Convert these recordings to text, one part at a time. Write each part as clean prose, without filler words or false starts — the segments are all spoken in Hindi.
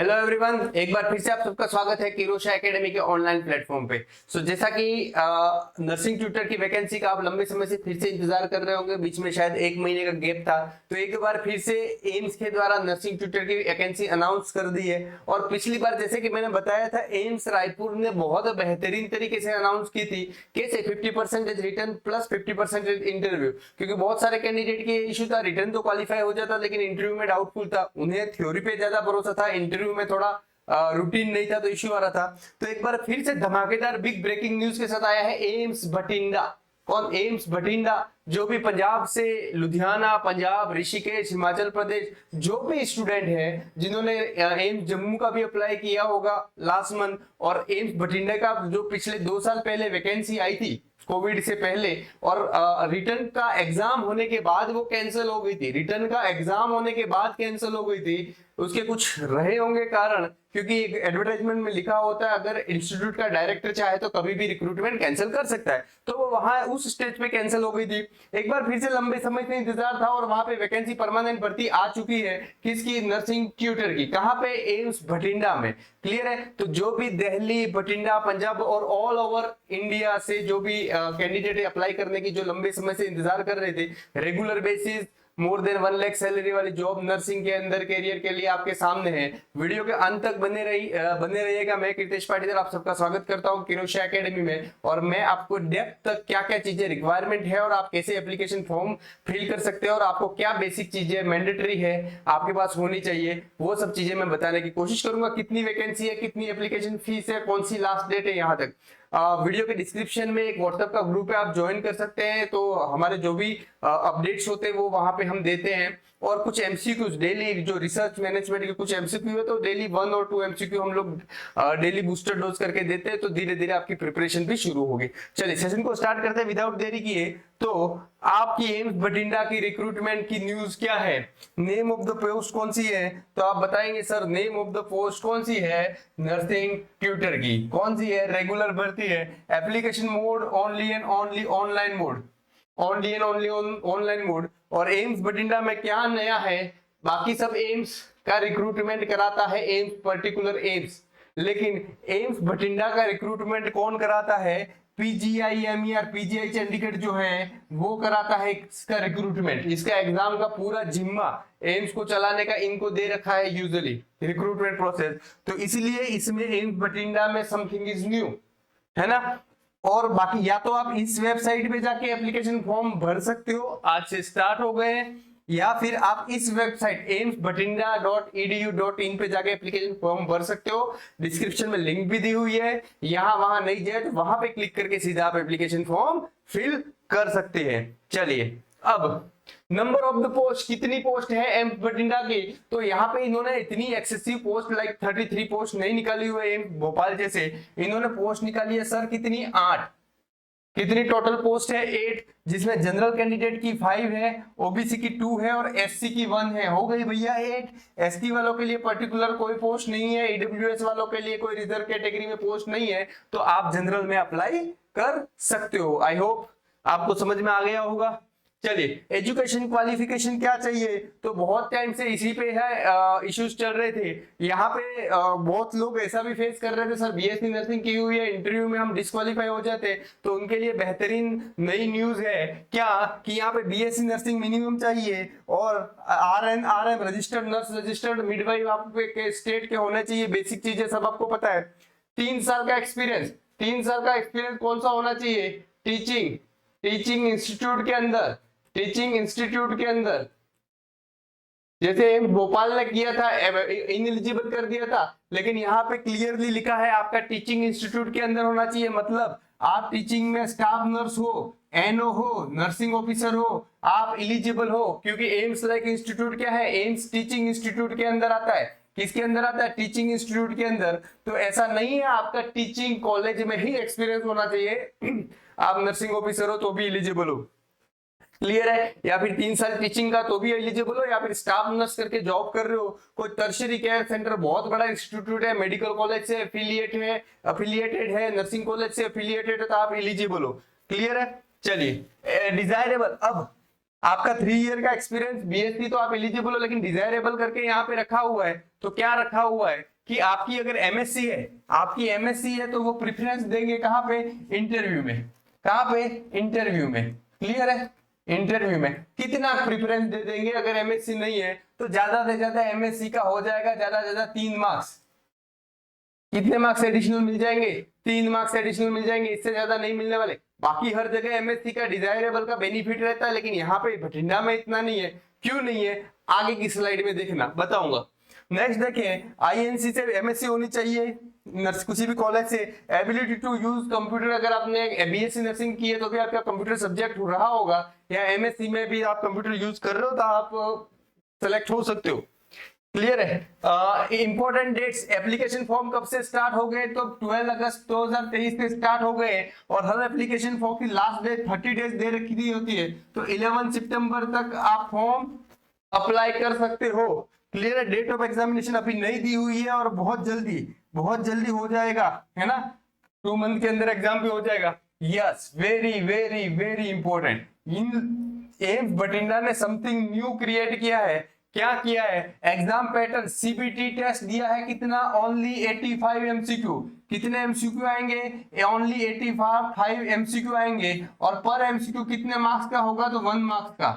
हेलो एवरीवन, एक बार फिर से आप सबका स्वागत है किरोशा एकेडमी के ऑनलाइन प्लेटफॉर्म पे। जैसा कि नर्सिंग ट्यूटर की वैकेंसी का आप लंबे समय से फिर से इंतजार कर रहे होंगे, बीच में शायद एक महीने का गैप था, तो एक बार फिर से एम्स के द्वारा नर्सिंग ट्यूटर की वैकेंसी अनाउंस कर दी है। और पिछली बार जैसे कि मैंने बताया था, एम्स रायपुर ने बहुत बेहतरीन तरीके से अनाउंस की थी। कैसे 50% रिटर्न प्लस 50% इंटरव्यू, क्योंकि बहुत सारे कैंडिडेट के इशू था, रिटर्न तो क्वालिफाई हो जाता लेकिन इंटरव्यू में डाउटफुल था, उन्हें थ्योरी पे ज्यादा भरोसा था, इंटरव्यू में थोड़ा रूटीन नहीं था तो इश्यू आ रहा था। तो एक बार फिर से धमाकेदार बिग ब्रेकिंग न्यूज के साथ आया है एम्स बठिंडा। कौन? एम्स बठिंडा, जो भी पंजाब से, लुधियाना, पंजाब, ऋषिकेश, हिमाचल प्रदेश, जो भी स्टूडेंट है जिन्होंने एम्स जम्मू का भी अप्लाई किया होगा लास्ट मंथ, और एम्स बठिंडा का जो पिछले 2 साल पहले वैकेंसी आई थी कोविड से पहले, और रिटर्न का एग्जाम होने के बाद वो कैंसिल हो गई थी, रिटर्न का एग्जाम होने के बाद कैंसिल हो गई थी। उसके कुछ रहे होंगे कारण, क्योंकि एक एडवर्टाइजमेंट में लिखा होता है अगर इंस्टीट्यूट का डायरेक्टर चाहे तो कभी भी रिक्रूटमेंट कैंसिल कर सकता है, तो वो वहां उस स्टेज पे कैंसिल हो गई थी। एक बार फिर से लंबे समय से इंतजार था और वहां पे वैकेंसी परमानेंट भर्ती आ चुकी है। किसकी? नर्सिंग ट्यूटर की। कहां पे? एम्स बठिंडा में। क्लियर है? तो जो भी दिल्ली, बठिंडा, पंजाब और ऑल ओवर इंडिया से जो भी कैंडिडेट अप्लाई करने की जो लंबे समय से इंतजार कर रहे थे, regular basis more than 1 lakh salary वाली जॉब नर्सिंग के अंदर कैरियर के लिए आपके सामने है। वीडियो के अंत तक बने रहिएगा। मैं कृतेश पाटीदार आप सबका स्वागत करता हूं किरोशा एकेडमी में, और मैं आपको डेप्थ तक क्या क्या चीजें रिक्वायरमेंट है और आप कैसे एप्लीकेशन फॉर्म फिल कर सकते हैं और आपको क्या बेसिक चीजें मैंडेटरी है आपके पास होनी चाहिए, वो सब चीजें मैं बताने की कोशिश करूंगा। कितनी वैकेंसी है, कितनी एप्लीकेशन फीस है, कौन सी लास्ट डेट है, यहाँ तक। वीडियो के डिस्क्रिप्शन में एक व्हाट्सएप का ग्रुप है, आप ज्वाइन कर सकते हैं। तो हमारे जो भी अपडेट्स होते हैं वो वहां पे हम देते हैं, और कुछ एमसीक्यूज डेली, जो रिसर्च मैनेजमेंट के कुछ एमसीक्यू है तो डेली 1 और 2 एमसीक्यू हम लोग डेली बूस्टर डोज करके देते हैं, तो धीरे धीरे आपकी प्रिपरेशन भी शुरू होगी। चलिए सेशन को स्टार्ट करते हैं विदाउट देरी किए। तो आपकी एम्स बठिंडा की रिक्रूटमेंट की न्यूज क्या है? नेम ऑफ द पोस्ट कौन सी है? तो आप बताएंगे sir name of the post कौन सी है? नर्सिंग ट्यूटर की। कौन सी है? रेगुलर भर्ती है। Application mode only and only online mode, only and only online mode. और एम्स बठिंडा में क्या नया है? बाकी सब एम्स का रिक्रूटमेंट कराता है एम्स, पर्टिकुलर एम्स, लेकिन एम्स बठिंडा का रिक्रूटमेंट कौन कराता है? पीजीआईएमईआर, पीजीआई चंडीगढ़ जो है वो कराता है इसका रिक्रूटमेंट। इसका एग्जाम का पूरा जिम्मा एम्स को चलाने का इनको दे रखा है यूजुअली रिक्रूटमेंट प्रोसेस, तो इसलिए इसमें एम्स बठिंडा में समथिंग इज न्यू, है ना। और बाकी या तो आप इस वेबसाइट पे जाके एप्लीकेशन फॉर्म भर सकते हो, आज से स्टार्ट हो गए हैं, या फिर आप इस वेबसाइट amsbatinda.edu.in पे जाके एप्लीकेशन फॉर्म भर सकते हो। डिस्क्रिप्शन में लिंक भी दी हुई है, यहां वहां नहीं जाए तो वहां पे क्लिक करके सीधा आप एप्लीकेशन फॉर्म फिल कर सकते हैं। चलिए, अब नंबर ऑफ द पोस्ट, कितनी पोस्ट है एम्स बठिंडा की? तो यहाँ पे इन्होंने इतनी एक्सेसिव पोस्ट लाइक 33 पोस्ट नहीं निकाली हुई है एम्स भोपाल जैसे, इन्होंने पोस्ट निकाली है सर कितनी? 8। कितनी टोटल पोस्ट है? 8, जिसमें जनरल कैंडिडेट की 5 है, ओबीसी की 2 है और एससी की 1 है। हो गई भैया 8। एसटी वालों के लिए पर्टिकुलर कोई पोस्ट नहीं है, ईडब्ल्यूएस वालों के लिए कोई रिजर्व कैटेगरी में पोस्ट नहीं है, तो आप जनरल में अप्लाई कर सकते हो। आई होप आपको समझ में आ गया होगा। चलिए, एजुकेशन क्वालिफिकेशन क्या चाहिए? तो बहुत टाइम से इसी पे है, इश्यूज चल रहे थे। यहाँ पे बहुत लोग ऐसा भी फेस कर रहे थे, सर बीएससी नर्सिंग की हुई है, इंटरव्यू में हम डिस्क्वालीफाई हो जाते, तो उनके लिए बेहतरीन नई न्यूज है क्या कि यहाँ पे बीएससी नर्सिंग मिनिमम चाहिए, और RM registered nurse, registered midwife आपके स्टेट के होने चाहिए। बेसिक चीजें सब आपको पता है। 3 साल का एक्सपीरियंस, 3 साल का एक्सपीरियंस कौन सा होना चाहिए? टीचिंग इंस्टीट्यूट के अंदर, टीचिंग इंस्टीट्यूट के अंदर, जैसे भोपाल ने किया था, इनएलिजिबल कर दिया था, लेकिन यहाँ पे क्लियरली लिखा है आपका टीचिंग इंस्टीट्यूट के अंदर होना चाहिए। मतलब आप टीचिंग में स्टाफ नर्स हो, एनओ हो, नर्सिंग ऑफिसर हो, आप इलिजिबल हो, क्योंकि एम्स लाइक इंस्टीट्यूट क्या है? एम्स टीचिंग इंस्टीट्यूट के अंदर आता है। किसके अंदर आता है? टीचिंग इंस्टीट्यूट के अंदर। तो ऐसा नहीं है आपका टीचिंग कॉलेज में ही एक्सपीरियंस होना चाहिए, आप नर्सिंग ऑफिसर हो तो भी इलिजिबल हो। क्लियर है? या फिर 3 साल टीचिंग का तो भी एलिजिबल हो, या फिर स्टाफ नर्स करके जॉब कर रहे हो, कोई टर्शियरी केयर सेंटर बहुत बड़ा इंस्टीट्यूट है, मेडिकल कॉलेज से अफिलिएटेड है, नर्सिंग कॉलेज से अफिलिएटेड है, तो आप एलिजिबल हो। क्लियर है? चलिए, डिजायरेबल, अब आपका 3 ईयर का एक्सपीरियंस, बीएससी तो आप एलिजिबल हो, लेकिन डिजायरेबल करके यहाँ पे रखा हुआ है, तो क्या रखा हुआ है कि आपकी अगर एमएससी है, आपकी एमएससी है तो वो प्रेफरेंस देंगे कहाँ पे, इंटरव्यू में। कहाँ पे, इंटरव्यू में। क्लियर है, इंटरव्यू में कितना प्रेफरेंस दे देंगे। अगर एमएससी नहीं है तो ज्यादा से ज्यादा एमएससी का हो जाएगा ज्यादा से ज्यादा 3 मार्क्स। कितने मार्क्स एडिशनल मिल जाएंगे, 3 मार्क्स एडिशनल मिल जाएंगे, इससे ज्यादा नहीं मिलने वाले। बाकी हर जगह एमएससी का डिजायरेबल का बेनिफिट रहता है, लेकिन यहाँ पे बठिंडा में इतना नहीं है। क्यों नहीं है, आगे की स्लाइड में देखना, बताऊंगा। नेक्स्ट देखिए, आईएनसी से एमएससी होनी चाहिए, किसी भी कॉलेज से। एबिलिटी टू यूज कंप्यूटर, अगर आपने बीएससी नर्सिंग की है तो भी आपका कंप्यूटर सब्जेक्ट हो रहा होगा, या एमएससी में भी आप कंप्यूटर यूज कर रहे हो तो आप सेलेक्ट हो सकते हो। क्लियर है। इंपॉर्टेंट डेट्स, एप्लीकेशन फॉर्म कब से स्टार्ट हो गए, तो 12 अगस्त 2023 से स्टार्ट हो गए, और हर एप्लीकेशन फॉर्म की लास्ट डेट 30 डेज दे रखी दी होती है, तो 11 सितंबर तक आप फॉर्म अप्लाई कर सकते हो। क्लियर है। डेट ऑफ एग्जामिनेशन अभी नहीं दी हुई है और बहुत जल्दी हो जाएगा, है ना, 2 मंथ के अंदर एग्जाम भी हो जाएगा। Yes, very very very important. AIIMS Bathinda ने समथिंग न्यू क्रिएट किया है। क्या किया है, एग्जाम पैटर्न, सीबीटी टेस्ट दिया है कितना, ओनली 85 एमसीक्यू। कितने एमसीक्यू आएंगे, ओनली 85 एमसीक्यू आएंगे, और पर एमसीक्यू कितने मार्क्स का होगा, तो 1 मार्क्स का,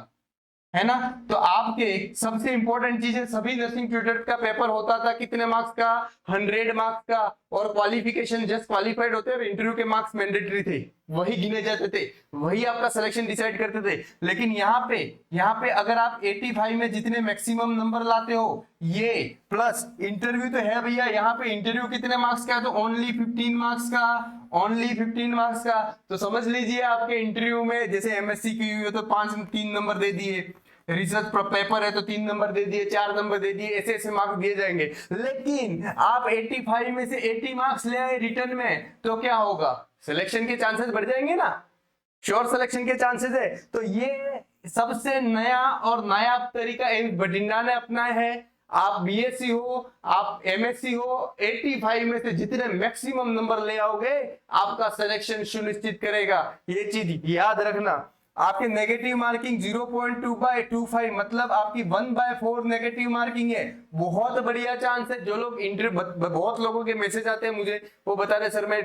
है ना। तो आपके सबसे इंपॉर्टेंट चीज है, सभी नर्सिंग ट्यूटर का पेपर होता था कितने मार्क्स का, 100 मार्क्स का, और क्वालिफिकेशन जस्ट क्वालिफाइड होते और इंटरव्यू के मार्क्स मैंडेटरी थे, वही गिने जाते थे, वही आपका सिलेक्शन डिसाइड करते थे। लेकिन यहाँ पे अगर आप 85 में जितने मैक्सिमम नंबर लाते हो, ये प्लस इंटरव्यू तो है भैया, यहाँ पे इंटरव्यू कितने मार्क्स का है, तो ओनली 15 मार्क्स का, ओनली 15 मार्क्स का। तो समझ लीजिए आपके इंटरव्यू में जैसे एमएससी की हुई है तो 3 नंबर दे दिए, रिसर्च पेपर है तो 3 नंबर दे दिए, 4 नंबर दे दिए, ऐसे मार्क्स दिए जाएंगे। लेकिन आप 85 में से 80 मार्क्स ले आए रिटर्न में, तो क्या होगा, सिलेक्शन के चांसेस बढ़ जाएंगे ना, श्योर सिलेक्शन के चांसेस है। तो ये सबसे नया और नायाब तरीका एम्स बठिंडा ने अपनाया है। आप बीएससी हो, आप एमएससी हो, 85 में से जितने मैक्सिमम नंबर ले आओगे आपका सिलेक्शन सुनिश्चित करेगा। ये चीज याद रखना। आपकी नेगेटिव मार्किंग 0.2/25, मतलब आपकी 1/4 नेगेटिव मार्किंग है। बहुत बढ़िया चांस है। जो लोग बहुत लोगों के मैसेज आते हैं मुझे, वो बता रहे सर मैं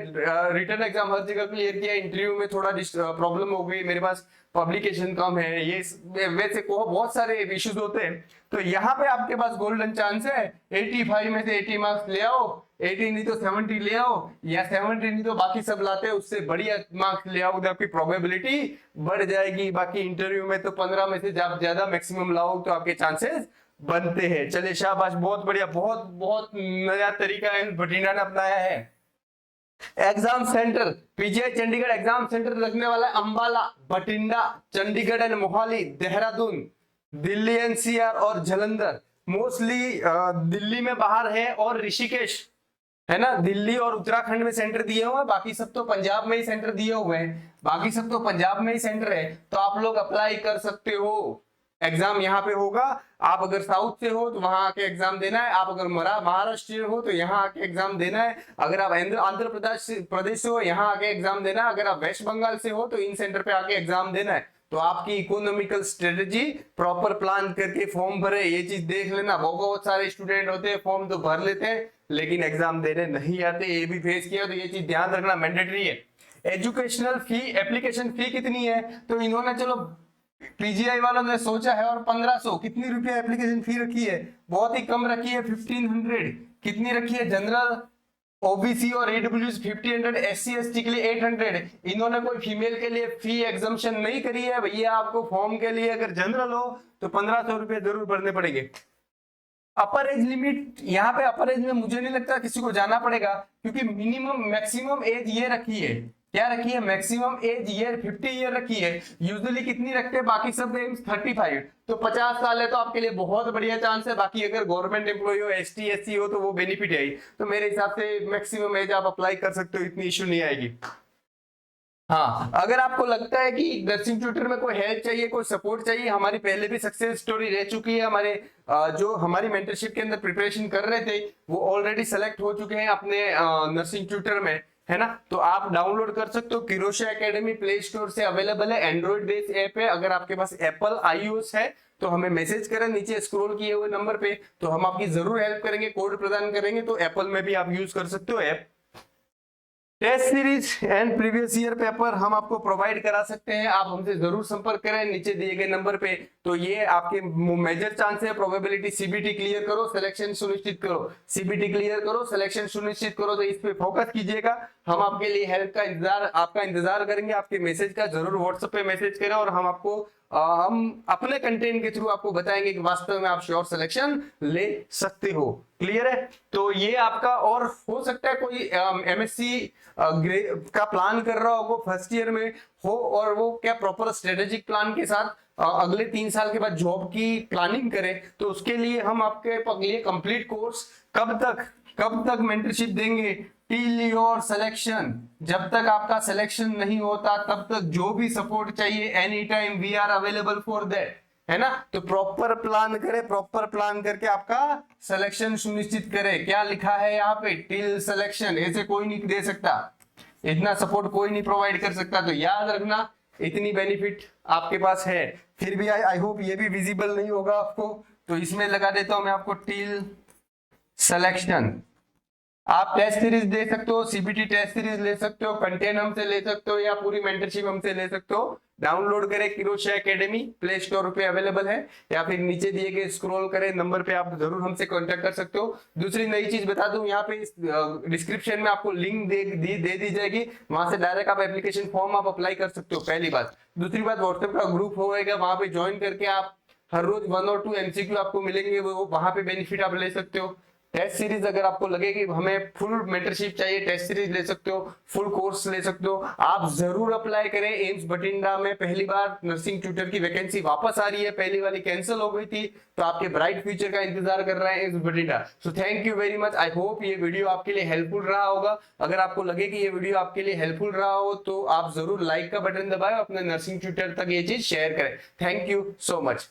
रिटर्न एग्जाम हर जगह क्लियर किया, इंटरव्यू में थोड़ा प्रॉब्लम हो गई, मेरे पास पब्लिकेशन कम है, ये वैसे बहुत सारे इश्यूज होते हैं। तो यहाँ पे आपके पास गोल्डन चांस है, 85 में से 80 मार्क्स ले आओ, 80 नहीं तो 70 ले आओ, या 70 नहीं तो बाकी सब लाते हैं उससे बढ़िया मार्क्स ले आओ, आपकी प्रोबेबिलिटी बढ़ जाएगी। बाकी इंटरव्यू में तो 15 में से ज्यादा मैक्सिमम लाओ तो आपके चांसेस बनते हैं। चलिए शाबाश, बहुत बढ़िया, बहुत नया तरीका है बठिंडा ने अपनाया है। Exam centre, PGI Chandigarh exam centre लगने वाला है अंबाला, बठिंडा, चंडीगढ़ एंड मोहाली, देहरादून, दिल्ली एनसीआर और जालंधर। मोस्टली दिल्ली में बाहर है, और ऋषिकेश, है ना, दिल्ली और उत्तराखंड में सेंटर दिए हुए हैं, बाकी सब तो पंजाब में ही सेंटर दिए हुए हैं, बाकी सब तो पंजाब में ही सेंटर है। तो आप लोग अप्लाई कर सकते हो, एग्जाम यहाँ पे होगा। आप अगर साउथ से हो तो वहां आके एग्जाम देना है, आप अगर महाराष्ट्र हो तो यहाँ आके एग्जाम देना है, अगर आप आंध्र प्रदेश से हो यहाँ आके एग्जाम देना है, अगर आप वेस्ट बंगाल से हो तो इन सेंटर पे आके एग्जाम देना है। तो आपकी इकोनॉमिकल स्ट्रेटेजी प्रॉपर प्लान करके फॉर्म भरे, ये चीज देख लेना। बहुत सारे स्टूडेंट होते हैं फॉर्म तो भर लेते हैं लेकिन एग्जाम देने नहीं आते, ये भी फेस किया, तो ये चीज ध्यान रखना, मैंडेटरी है। एजुकेशनल फी, एप्लीकेशन फी कितनी है, तो इन्होंने चलो पीजीआई वालों ने सोचा है, और 1500 कितनी रुपया एप्लीकेशन फी रखी है, बहुत ही कम रखी है, 1500। कितनी रखी है, जनरल, ओबीसी और ईडब्ल्यूएस 1500, एससी एसटी के लिए 800। इन्होंने कोई फीमेल के लिए फी एग्जम्पशन नहीं करी है भैया। आपको फॉर्म के लिए अगर जनरल हो तो 1500 रुपए जरूर भरने पड़ेंगे। अपर एज लिमिट, यहाँ पे अपर एज में मुझे नहीं लगता किसी को जाना पड़ेगा, क्योंकि मिनिमम मैक्सिमम एज ये रखी है, क्या रखी है, मैक्सिमम एज ईयर 50 ईयर रखी है। यूजुअली कितनी रखते हैं बाकी सब एम्स 35, तो 50 साल है तो आपके लिए बहुत बढ़िया चांस है। बाकी अगर गवर्नमेंट एम्प्लॉय हो, एसटी एससी हो तो वो बेनिफिट है ही। तो मेरे हिसाब से मैक्सिमम एज आप अप्लाई कर सकते हो, इतनी इश्यू नहीं आएगी। हाँ, अगर आपको लगता है कि नर्सिंग ट्यूटर में कोई हेल्प चाहिए, कोई सपोर्ट चाहिए, हमारी पहले भी सक्सेस स्टोरी रह चुकी है। हमारे जो हमारी मेंटरशिप के अंदर प्रिपरेशन कर रहे थे वो ऑलरेडी सेलेक्ट हो चुके हैं अपने नर्सिंग ट्यूटर में, है ना। तो आप डाउनलोड कर सकते हो, किरोशा एकेडमी प्ले स्टोर से अवेलेबल है, एंड्रॉइड बेस्ड ऐप है। अगर आपके पास एप्पल आईओएस है तो हमें मैसेज करें नीचे स्क्रॉल किए हुए नंबर पे, तो हम आपकी जरूर हेल्प करेंगे, कोड प्रदान करेंगे। तो एप्पल में भी आप यूज कर सकते हो app. Test series and previous year paper हम आपको प्रोवाइड करा सकते हैं, आप हमसे जरूर संपर्क करें नीचे दिए गए नंबर पे। तो ये आपके मेजर चांस है, प्रोबेबिलिटी सीबीटी क्लियर करो, सिलेक्शन सुनिश्चित करो, सीबीटी क्लियर करो, सिलेक्शन सुनिश्चित करो, तो इस पे फोकस कीजिएगा। हम आपके लिए हेल्प का इंतजार, आपका इंतजार करेंगे, आपके मैसेज का जरूर व्हाट्सएप पे मैसेज करें, और हम आपको हम अपने कंटेंट के थ्रू आपको बताएंगे कि वास्तव में आप श्योर सिलेक्शन ले सकते हो। क्लियर है? तो ये आपका, और हो सकता है कोई एमएससी का प्लान कर रहा हो फर्स्ट ईयर में हो, और वो क्या प्रॉपर स्ट्रेटेजिक प्लान के साथ अगले 3 साल के बाद जॉब की प्लानिंग करे, तो उसके लिए हम आपके लिए कंप्लीट कोर्स कब तक मेंटरशिप देंगे, टिल योर सिलेक्शन, जब तक आपका सिलेक्शन नहीं होता तब तक जो भी सपोर्ट चाहिए any time we are available for that, है ना। तो प्रॉपर प्लान करें, प्रॉपर प्लान करके आपका सिलेक्शन सुनिश्चित करें। क्या लिखा है यहाँ पे? टिल सिलेक्शन, ऐसे कोई नहीं दे सकता, इतना सपोर्ट कोई नहीं प्रोवाइड कर सकता। तो याद रखना, इतनी बेनिफिट आपके पास है। फिर भी आई होप ये भी विजिबल नहीं होगा आपको, तो इसमें लगा देता हूं मैं आपको टिल सिलेक्शन। आप टेस्ट सीरीज दे सकते हो, सीबीटी टेस्ट सीरीज ले सकते हो, कंटेंट हमसे ले सकते हो, या पूरी मेंटरशिप हमसे ले सकते हो। डाउनलोड करें किरोशा एकेडमी, प्ले स्टोर पे अवेलेबल है, या फिर नीचे दिए गए स्क्रॉल करें नंबर पे आप जरूर हमसे कांटेक्ट कर सकते हो। दूसरी नई चीज बता दूं, यहाँ पे डिस्क्रिप्शन में आपको लिंक दे दी जाएगी, वहां से डायरेक्ट आप एप्लीकेशन फॉर्म आप अप्लाई कर सकते हो, पहली बात। दूसरी बात, व्हाट्सएप का ग्रुप होगा, वहां पे ज्वाइन करके आप हर रोज 1 और 2 एमसीक्यू आपको मिलेंगे, वो वहां पे बेनिफिट आप ले सकते हो। टेस्ट सीरीज अगर आपको लगे कि हमें फुल मेंटरशिप चाहिए, टेस्ट सीरीज ले सकते हो, फुल कोर्स ले सकते हो, आप जरूर अप्लाई करें। एम्स बठिंडा में पहली बार नर्सिंग ट्यूटर की वैकेंसी वापस आ रही है, पहली वाली कैंसिल हो गई थी, तो आपके ब्राइट फ्यूचर का इंतजार कर रहा है AIIMS Bathinda. So thank you very much, I hope ये वीडियो आपके लिए हेल्पफुल रहा होगा। अगर आपको लगे कि ये वीडियो आपके लिए हेल्पफुल रहा हो, तो आप जरूर लाइक का बटन दबाएं, अपने नर्सिंग ट्यूटर तक ये चीज शेयर करें। Thank you so much.